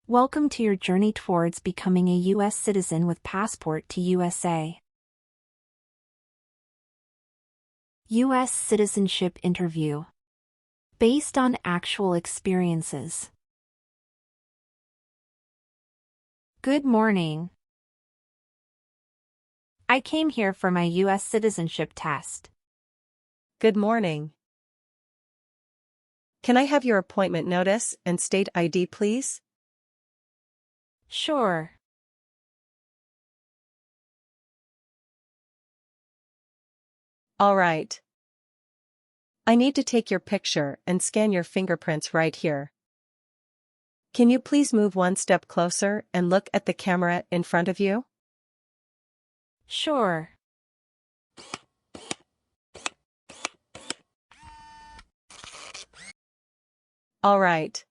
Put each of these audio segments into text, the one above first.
Welcome to your journey towards becoming a U.S. citizen with passport to USA. U.S. Citizenship Interview. Based on actual experiences. Good morning. I came here for my U.S. citizenship test. Good morning. Can I have your appointment notice and state ID, please? Sure. All right. I need to take your picture and scan your fingerprints right here. Can you please move one step closer and look at the camera in front of you? Sure. All right.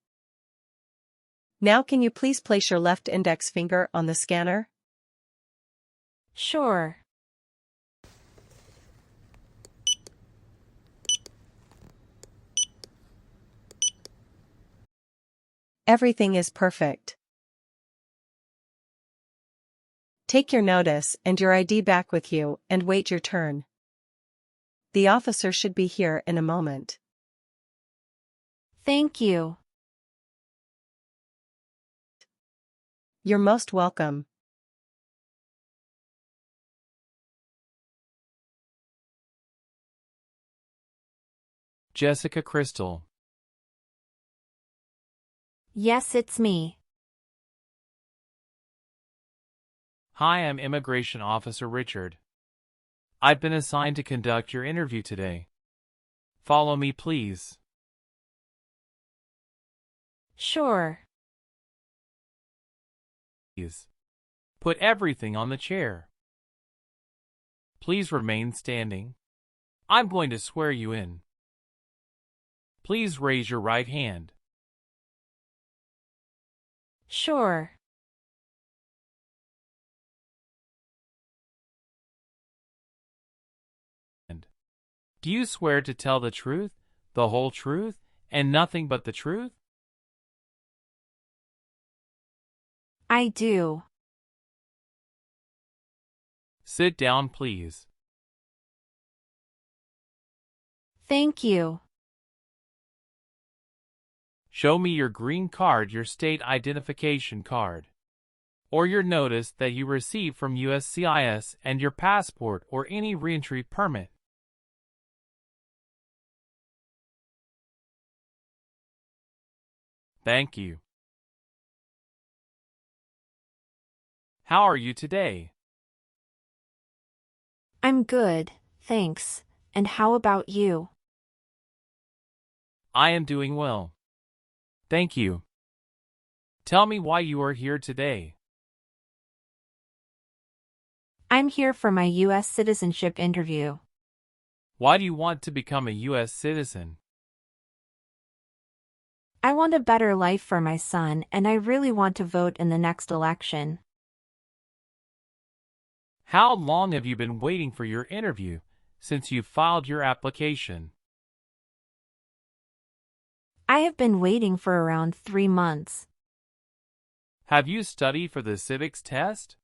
Now can you please place your left index finger on the scanner? Sure. Everything is perfect. Take your notice and your ID back with you and wait your turn. The officer should be here in a moment. Thank you. You're most welcome. Jessica Crystal. Yes, it's me. Hi, I'm Immigration Officer Richard. I've been assigned to conduct your interview today. Follow me, please. Sure. Please. Put everything on the chair. Please remain standing. I'm going to swear you in. Please raise your right hand. Sure. Do you swear to tell the truth, the whole truth, and nothing but the truth? I do. Sit down, please. Thank you. Show me your green card, your state identification card, or your notice that you received from USCIS and your passport or any reentry permit. Thank you. How are you today? I'm good, thanks. And how about you? I am doing well. Thank you. Tell me why you are here today. I'm here for my U.S. citizenship interview. Why do you want to become a U.S. citizen? I want a better life for my son, and I really want to vote in the next election. How long have you been waiting for your interview since you filed your application? I have been waiting for around 3 months. Have you studied for the civics test?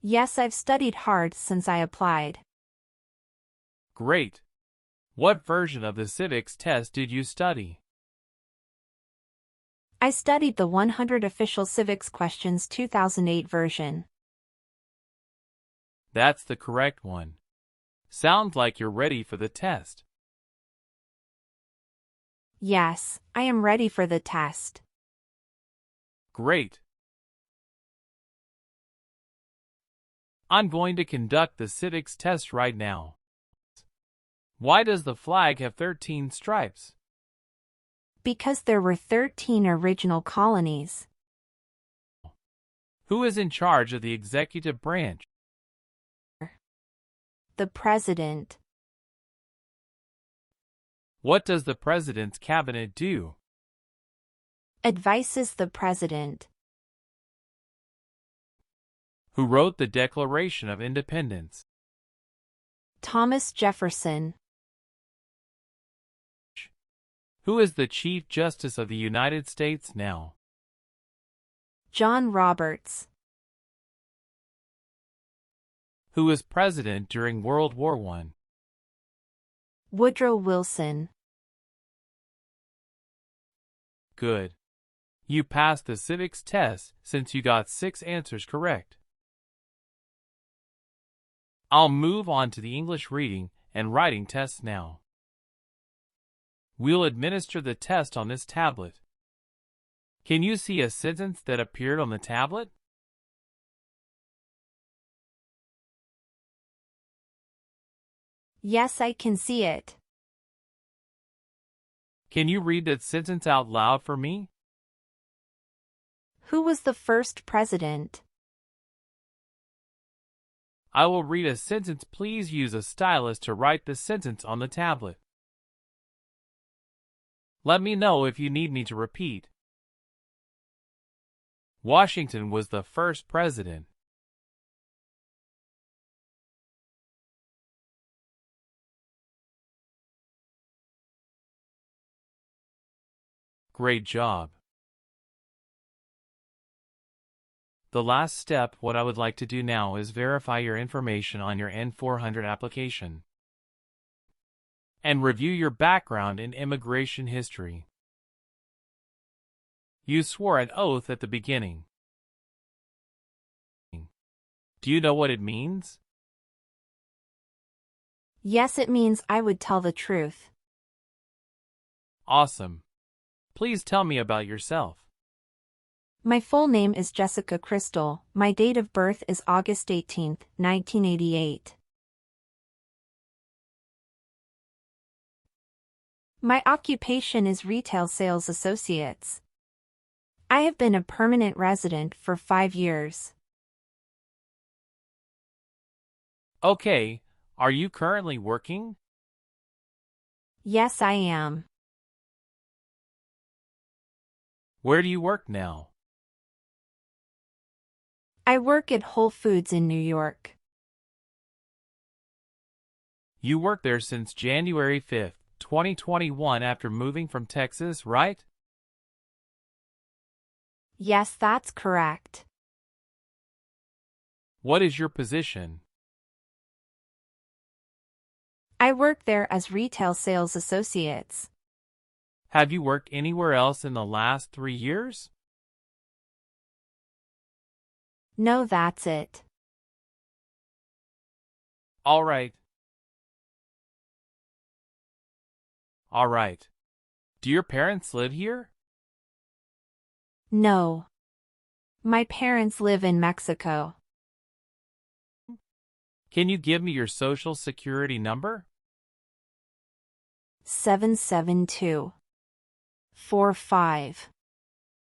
Yes, I've studied hard since I applied. Great. What version of the civics test did you study? I studied the 100 Official Civics Questions 2008 version. That's the correct one. Sounds like you're ready for the test. Yes, I am ready for the test. Great. I'm going to conduct the civics test right now. Why does the flag have 13 stripes? Because there were 13 original colonies. Who is in charge of the executive branch? The President. What does the President's cabinet do? Advises the President. Who wrote the Declaration of Independence? Thomas Jefferson. Who is the Chief Justice of the United States now? John Roberts. Who was president during World War I? Woodrow Wilson. Good. You passed the civics test since you got 6 answers correct. I'll move on to the English reading and writing tests now. We'll administer the test on this tablet. Can you see a sentence that appeared on the tablet? Yes, I can see it. Can you read that sentence out loud for me? Who was the first president? I will read a sentence. Please use a stylus to write the sentence on the tablet. Let me know if you need me to repeat. Washington was the first president. Great job. The last step, what I would like to do now is verify your information on your N400 application and review your background and immigration history. You swore an oath at the beginning. Do you know what it means? Yes, it means I would tell the truth. Awesome. Please tell me about yourself. My full name is Jessica Crystal. My date of birth is August 18, 1988. My occupation is retail sales associates. I have been a permanent resident for 5 years. Okay, are you currently working? Yes, I am. Where do you work now? I work at Whole Foods in New York. You worked there since January 5, 2021 after moving from Texas, right? Yes, that's correct. What is your position? I work there as retail sales associates. Have you worked anywhere else in the last 3 years? No, that's it. All right. All right. Do your parents live here? No. My parents live in Mexico. Can you give me your social security number? 772 45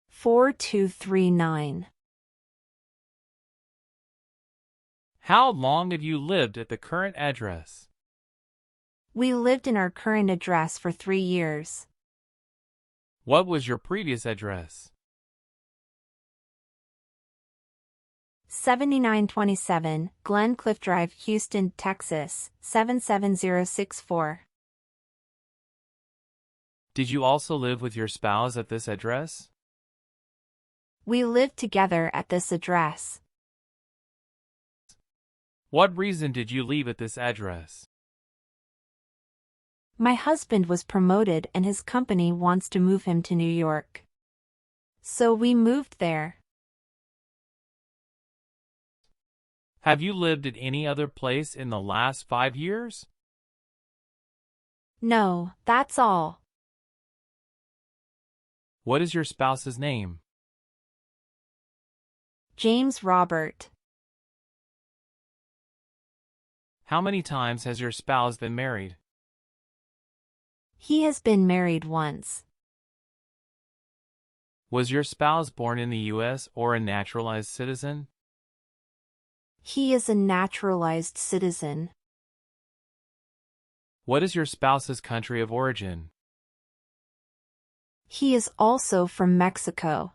4239. How long have you lived at the current address? We lived in our current address for 3 years. What was your previous address? 7927 Glen Cliff Drive, Houston, Texas, 77064. Did you also live with your spouse at this address? We lived together at this address. What reason did you leave at this address? My husband was promoted and his company wants to move him to New York. So we moved there. Have you lived at any other place in the last 5 years? No, that's all. What is your spouse's name? James Robert. How many times has your spouse been married? He has been married once. Was your spouse born in the U.S. or a naturalized citizen? He is a naturalized citizen. What is your spouse's country of origin? He is also from Mexico.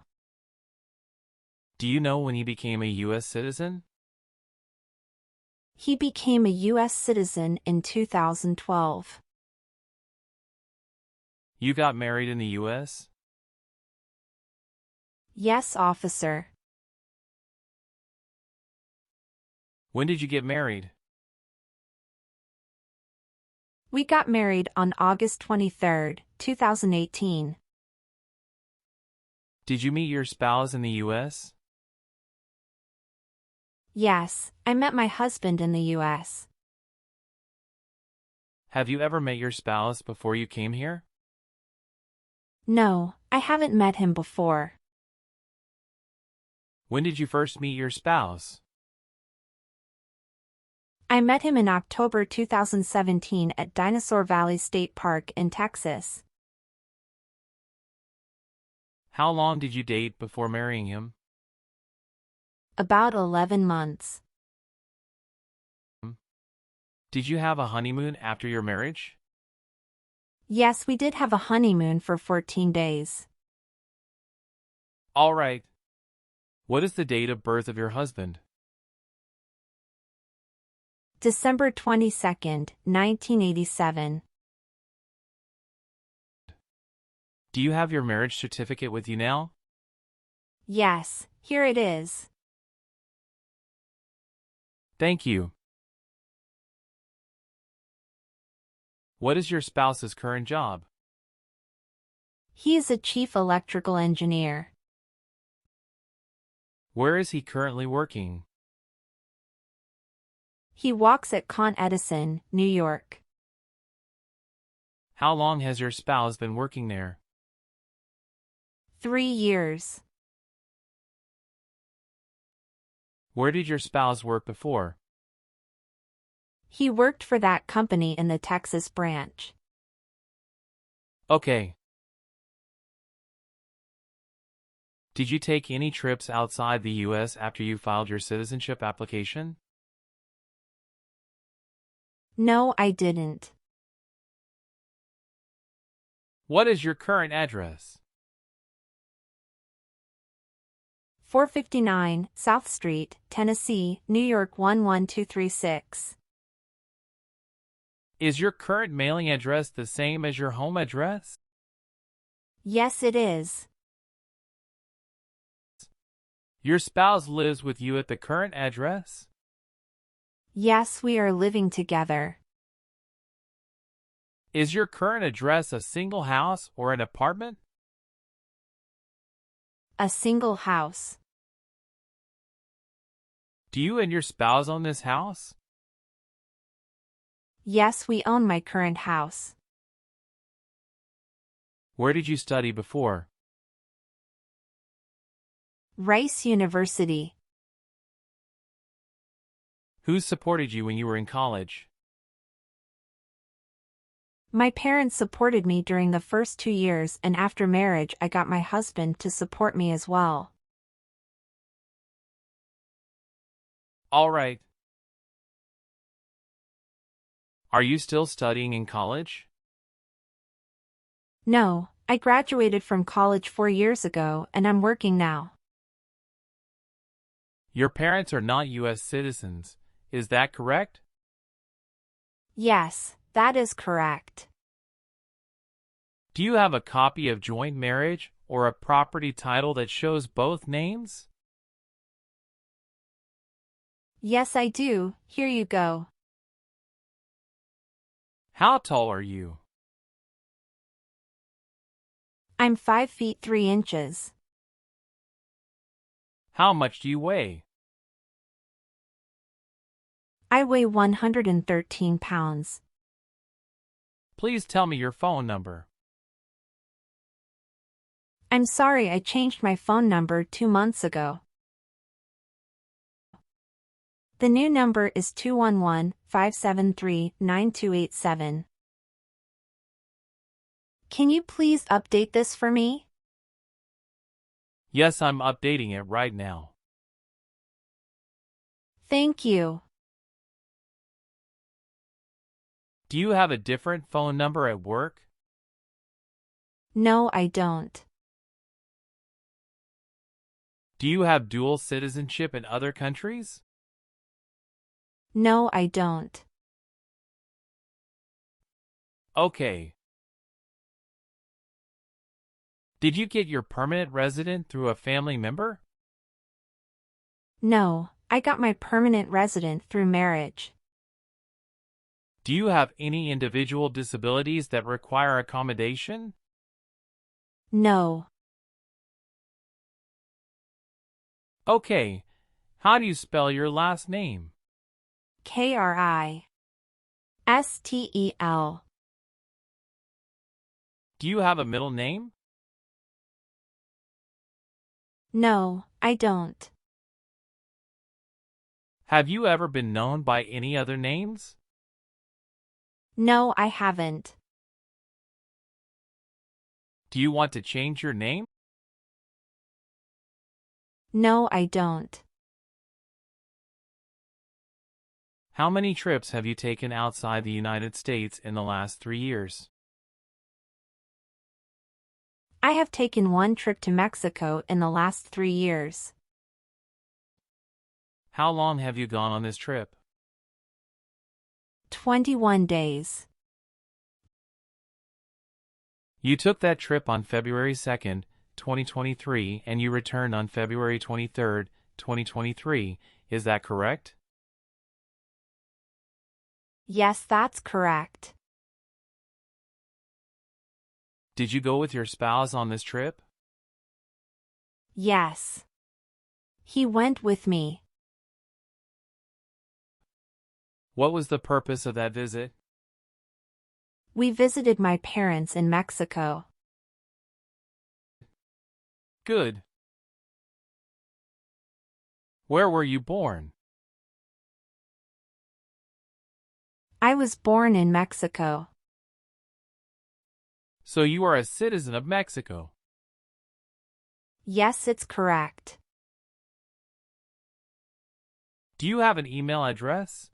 Do you know when he became a U.S. citizen? He became a U.S. citizen in 2012. You got married in the U.S.? Yes, officer. When did you get married? We got married on August 23, 2018. Did you meet your spouse in the U.S.? Yes, I met my husband in the US. Have you ever met your spouse before you came here? No, I haven't met him before. When did you first meet your spouse? I met him in October 2017 at Dinosaur Valley State Park in Texas. How long did you date before marrying him? About 11 months. Did you have a honeymoon after your marriage? Yes, we did have a honeymoon for 14 days. All right. What is the date of birth of your husband? December 22, 1987. Do you have your marriage certificate with you now? Yes, here it is. Thank you. What is your spouse's current job? He is a chief electrical engineer. Where is he currently working? He walks at Con Edison, New York. How long has your spouse been working there? 3 years. Where did your spouse work before? He worked for that company in the Texas branch. Okay. Did you take any trips outside the U.S. after you filed your citizenship application? No, I didn't. What is your current address? 459 South Street, Tennessee, New York 11236. Is your current mailing address the same as your home address? Yes, it is. Your spouse lives with you at the current address? Yes, we are living together. Is your current address a single house or an apartment? A single house. Do you and your spouse own this house? Yes, we own my current house. Where did you study before? Rice University. Who supported you when you were in college? My parents supported me during the first 2 years, and after marriage I got my husband to support me as well. All right. Are you still studying in college? No, I graduated from college 4 years ago and I'm working now. Your parents are not U.S. citizens, is that correct? Yes, that is correct. Do you have a copy of joint marriage or a property title that shows both names? Yes, I do. Here you go. How tall are you? I'm 5 feet 3 inches. How much do you weigh? I weigh 113 pounds. Please tell me your phone number. I'm sorry, I changed my phone number 2 months ago. The new number is 211-573-9287. Can you please update this for me? Yes, I'm updating it right now. Thank you. Do you have a different phone number at work? No, I don't. Do you have dual citizenship in other countries? No, I don't. Okay. Did you get your permanent resident through a family member? No, I got my permanent resident through marriage. Do you have any individual disabilities that require accommodation? No. Okay. How do you spell your last name? Kristel. Do you have a middle name? No, I don't. Have you ever been known by any other names? No, I haven't. Do you want to change your name? No, I don't. How many trips have you taken outside the United States in the last 3 years? I have taken one trip to Mexico in the last 3 years. How long have you gone on this trip? 21 days. You took that trip on February 2nd, 2023, and you returned on February 23rd, 2023. Is that correct? Yes, that's correct. Did you go with your spouse on this trip? Yes. He went with me. What was the purpose of that visit? We visited my parents in Mexico. Good. Where were you born? I was born in Mexico. So you are a citizen of Mexico. Yes, it's correct. Do you have an email address?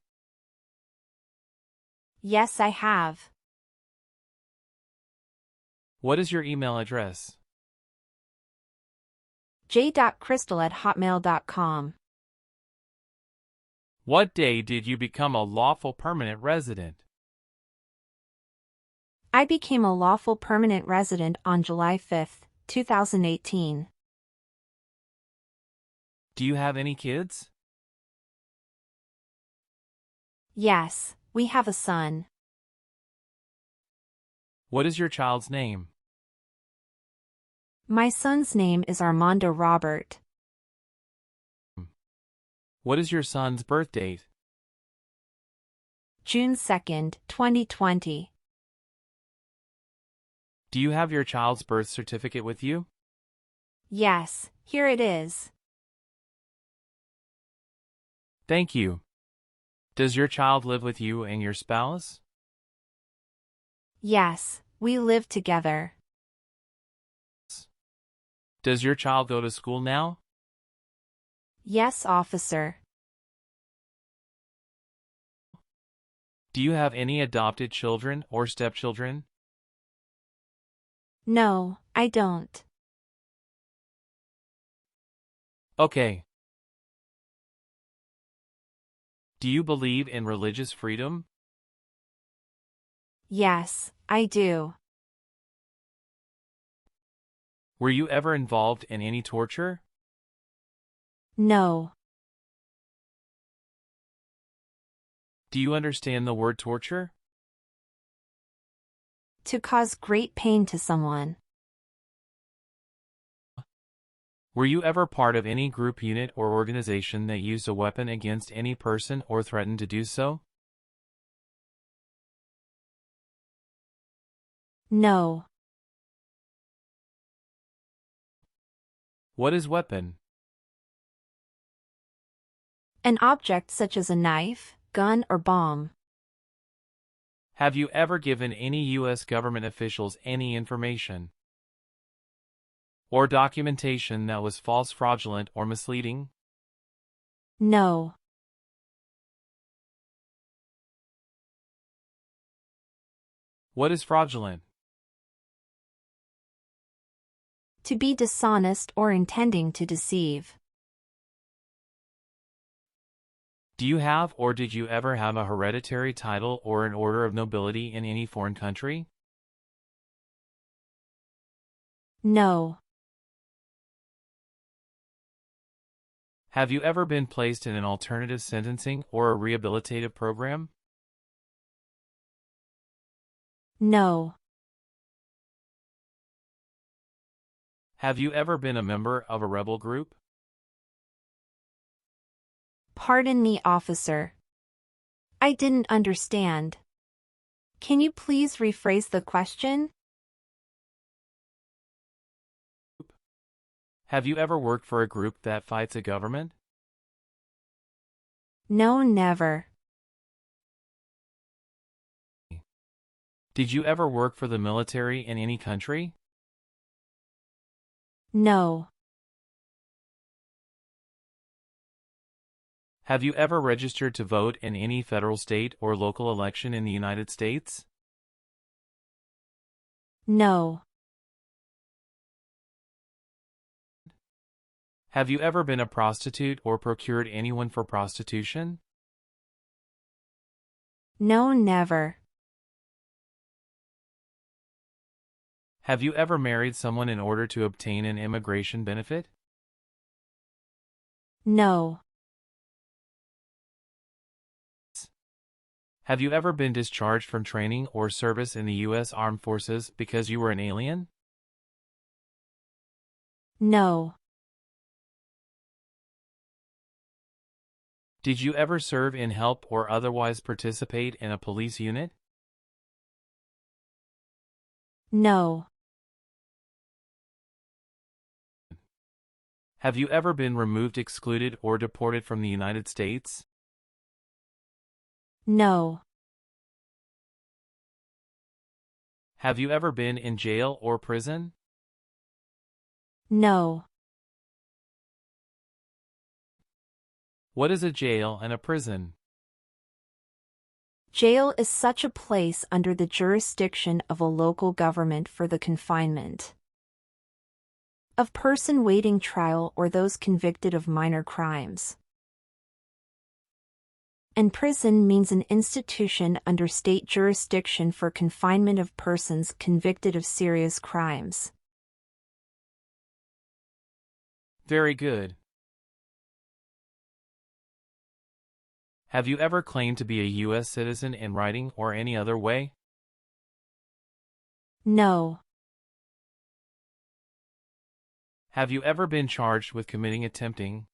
Yes, I have. What is your email address? j.crystal@hotmail.com. What day did you become a lawful permanent resident? I became a lawful permanent resident on July 5, 2018. Do you have any kids? Yes, we have a son. What is your child's name? My son's name is Armando Robert. What is your son's birth date? June 2, 2020. Do you have your child's birth certificate with you? Yes, here it is. Thank you. Does your child live with you and your spouse? Yes, we live together. Does your child go to school now? Yes, officer. Do you have any adopted children or stepchildren? No, I don't. Okay. Do you believe in religious freedom? Yes, I do. Were you ever involved in any torture? No. Do you understand the word torture? To cause great pain to someone. Were you ever part of any group, unit, or organization that used a weapon against any person or threatened to do so? No. What is weapon? An object such as a knife, gun, or bomb. Have you ever given any U.S. government officials any information or documentation that was false, fraudulent, or misleading? No. What is fraudulent? To be dishonest or intending to deceive. Do you have or did you ever have a hereditary title or an order of nobility in any foreign country? No. Have you ever been placed in an alternative sentencing or a rehabilitative program? No. Have you ever been a member of a rebel group? Pardon me, officer. I didn't understand. Can you please rephrase the question? Have you ever worked for a group that fights a government? No, never. Did you ever work for the military in any country? No. Have you ever registered to vote in any federal, state, or local election in the United States? No. Have you ever been a prostitute or procured anyone for prostitution? No, never. Have you ever married someone in order to obtain an immigration benefit? No. Have you ever been discharged from training or service in the U.S. Armed Forces because you were an alien? No. Did you ever serve in, help, or otherwise participate in a police unit? No. Have you ever been removed, excluded, or deported from the United States? No. Have you ever been in jail or prison? No. What is a jail and a prison? Jail is such a place under the jurisdiction of a local government for the confinement of person waiting trial or those convicted of minor crimes. And prison means an institution under state jurisdiction for confinement of persons convicted of serious crimes. Very good. Have you ever claimed to be a U.S. citizen in writing or any other way? No. Have you ever been charged with attempting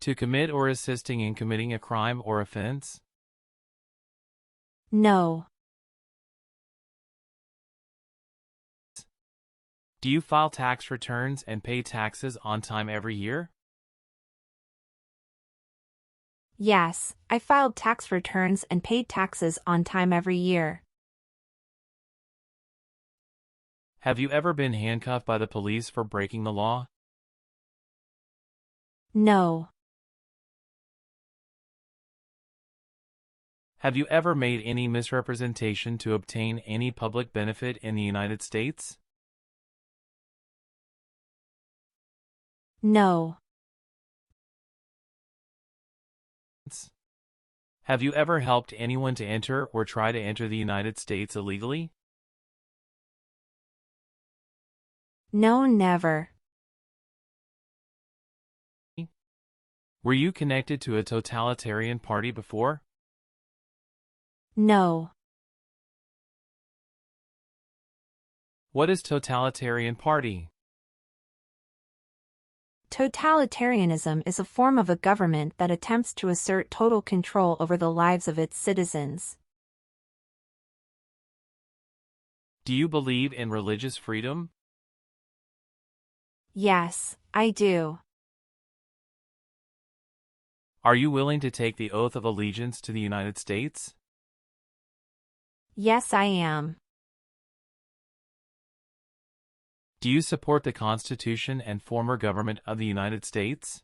to commit or assisting in committing a crime or offense? No. Do you file tax returns and pay taxes on time every year? Yes, I filed tax returns and paid taxes on time every year. Have you ever been handcuffed by the police for breaking the law? No. Have you ever made any misrepresentation to obtain any public benefit in the United States? No. Have you ever helped anyone to enter or try to enter the United States illegally? No, never. Were you connected to a totalitarian party before? No. What is totalitarian party? Totalitarianism is a form of a government that attempts to assert total control over the lives of its citizens. Do you believe in religious freedom? Yes, I do. Are you willing to take the oath of allegiance to the United States? Yes, I am. Do you support the Constitution and former government of the United States?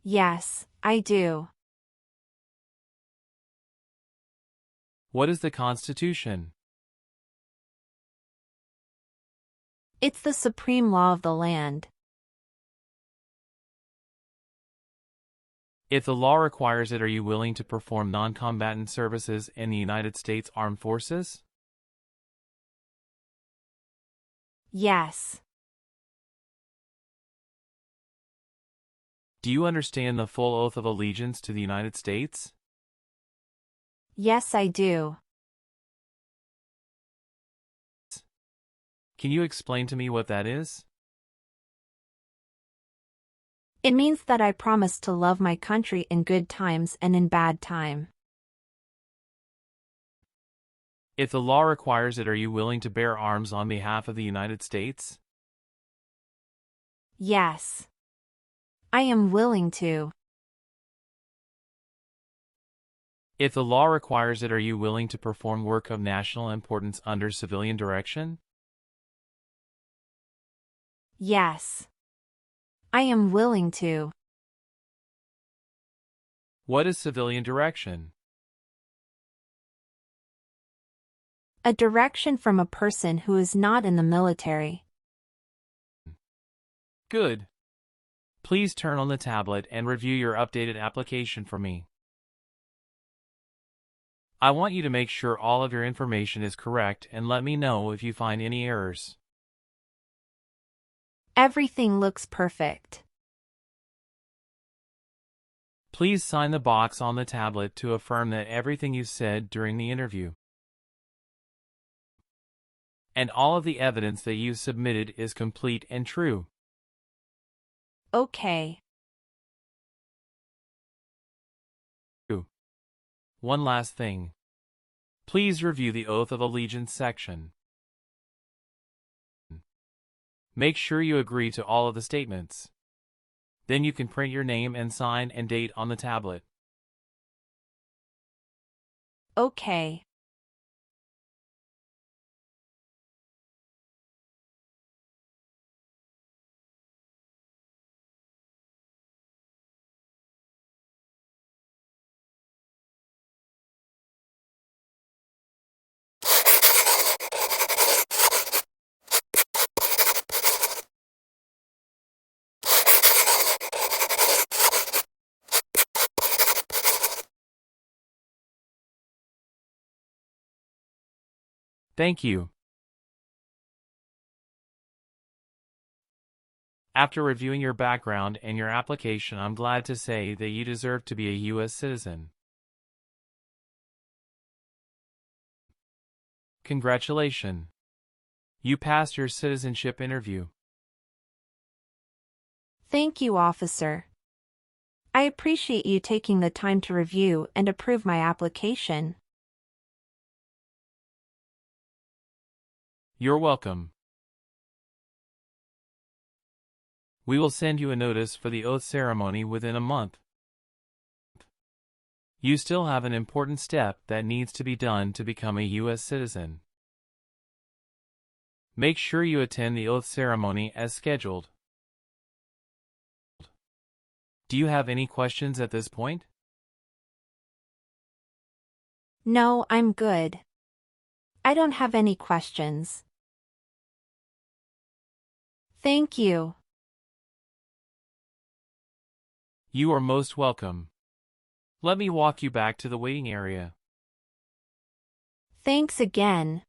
Yes, I do. What is the Constitution? It's the supreme law of the land. If the law requires it, are you willing to perform non-combatant services in the United States Armed Forces? Yes. Do you understand the full oath of allegiance to the United States? Yes, I do. Can you explain to me what that is? It means that I promise to love my country in good times and in bad time. If the law requires it, are you willing to bear arms on behalf of the United States? Yes. I am willing to. If the law requires it, are you willing to perform work of national importance under civilian direction? Yes. I am willing to. What is civilian direction? A direction from a person who is not in the military. Good. Please turn on the tablet and review your updated application for me. I want you to make sure all of your information is correct and let me know if you find any errors. Everything looks perfect. Please sign the box on the tablet to affirm that everything you said during the interview and all of the evidence that you submitted is complete and true. Okay. One last thing. Please review the Oath of Allegiance section. Make sure you agree to all of the statements. Then you can print your name and sign and date on the tablet. Okay. Thank you. After reviewing your background and your application, I'm glad to say that you deserve to be a US citizen. Congratulations. You passed your citizenship interview. Thank you, officer. I appreciate you taking the time to review and approve my application. You're welcome. We will send you a notice for the oath ceremony within a month. You still have an important step that needs to be done to become a U.S. citizen. Make sure you attend the oath ceremony as scheduled. Do you have any questions at this point? No, I'm good. I don't have any questions. Thank you. You are most welcome. Let me walk you back to the waiting area. Thanks again.